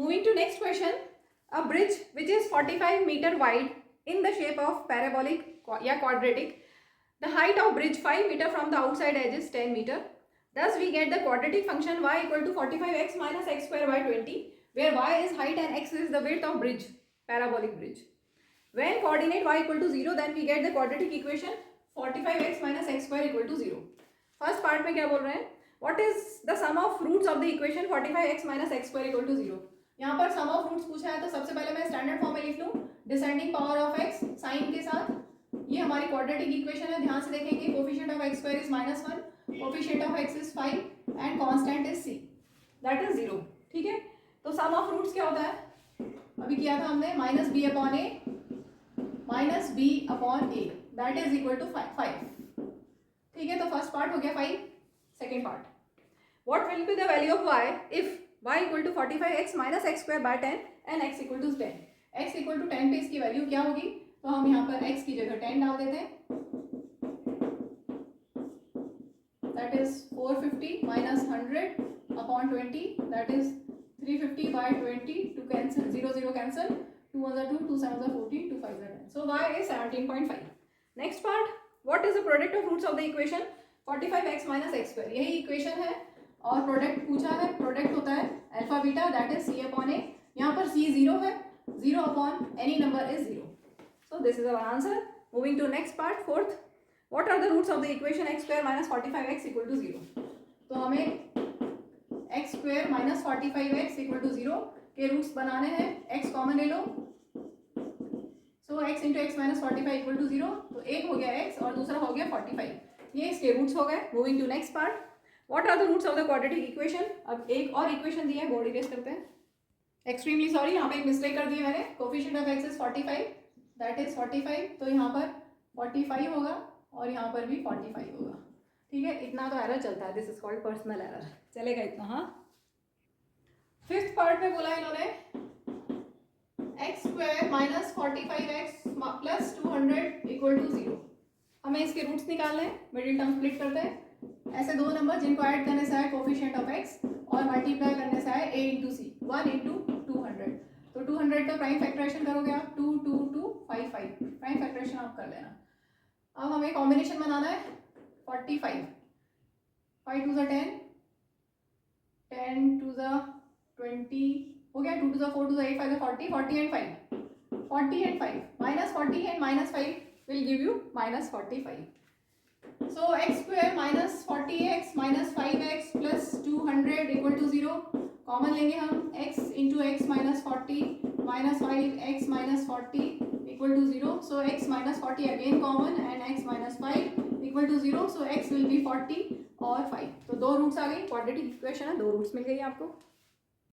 Moving to next question. A bridge which is 45 meter wide in the shape of parabolic या quadratic. The height of bridge 5 meter from the outside edge is 10 meter. Thus we get the quadratic function y equal to 45x minus x square by 20, where y is height and x is the width of bridge, parabolic bridge. When coordinate y equal to 0, then we get the quadratic equation 45x minus x square equal to 0. First part में क्या बोल रहे हैं? What is the sum of roots of the equation 45x minus x square equal to 0? यहाँ पर sum of roots पूछा है, तो सबसे पहले मैं स्टैंडर्ड फॉर्म में लिख लूँ descending power of x sign के साथ. ये हमारी क्वाड्रेटिक इक्वेशन है, ध्यान से देखेंगे. Coefficient of x square is -1, coefficient of x is 5 and constant is c, that is 0. ठीक है, तो सम ऑफ रूट्स क्या होता है? अभी किया था हमने minus b upon a that is equal to 5. ठीक है, तो फर्स्ट पार्ट हो गया 5. Second part, what will be the value of y if y equal to 45x minus x square by 10 and x equal to 10. x equal to 10 पे इसकी value क्या होगी? तो हम यहाँ पर x की जगह 10 डाल देते हैं. That is 450 minus 100 upon 20 that is 350 by 20. Two cancel 0 0 cancel, 2 1 2 2 7 14 2 5 10. So y is 17.5. Next part, what is the product of roots of the equation 45x minus x square. यही इक्वेशन है और प्रोडक्ट पूछा है. प्रोडक्ट होता है alpha beta that is c upon a. यहाँ पर c 0 है, 0 upon any number is 0. So this is our answer. Moving to next part, fourth. What are the roots of the equation x square minus 45x equal to 0? तो हमें x square minus 45x equal to 0 के roots बनाने हैं. x common ले लो. So x into x minus 45 equal to 0. तो एक हो गया x और दूसरा हो गया 45. ये इसके रूट्स हो गए. Moving to next part. What are the roots of the quadratic equation? अब एक और इक्वेशन दी है, बोर्ड इरेज करते हैं. एक्सट्रीमली सॉरी, यहाँ पे एक मिस्टेक कर दी मैंने. Coefficient of x is 45 that is 45. तो यहाँ पर 45 होगा और यहाँ पर भी 45 होगा. ठीक है, इतना तो एरर चलता है. This is called personal error. चलेगा इतना. हाँ, फिफ्थ पार्ट में बोला इन्होंने x square minus 45x plus 200 equal to 0. हमें इसके रूट्स निकालने हैं. मिडिल टर्म स्प्लिट करते हैं. ऐसे दो नंबर जिनको ऐड करने से आए कोफिशिएंट ऑफ x और मल्टीप्लाई करने से आए a इंटू सी, 1 इंटू 200. तो 200 का प्राइम फैक्टराइजेशन करोगे आप 2 2 2 5 5. प्राइम फैक्टराइजेशन आप कर लेना. अब हमें कॉम्बिनेशन बनाना है 45. 5 टू ज़ 10, 10 टू ज़ 20 हो गया. 2 टू ज़ 4 टू ज़ 8 5 40, 40 and 5, 40 and 5 minus 40 and minus 5 will give you minus 45. So x square minus 40x minus 5x plus 200 equal to 0. Common लेंगे हम. x into x minus 40 minus 5x minus 40 equal to 0. So x minus 40 again common and x minus 5 equal to 0. So x will be 40 और 5. तो दो roots आ गई. Quadratic equation है, दो roots मिल गई आपको.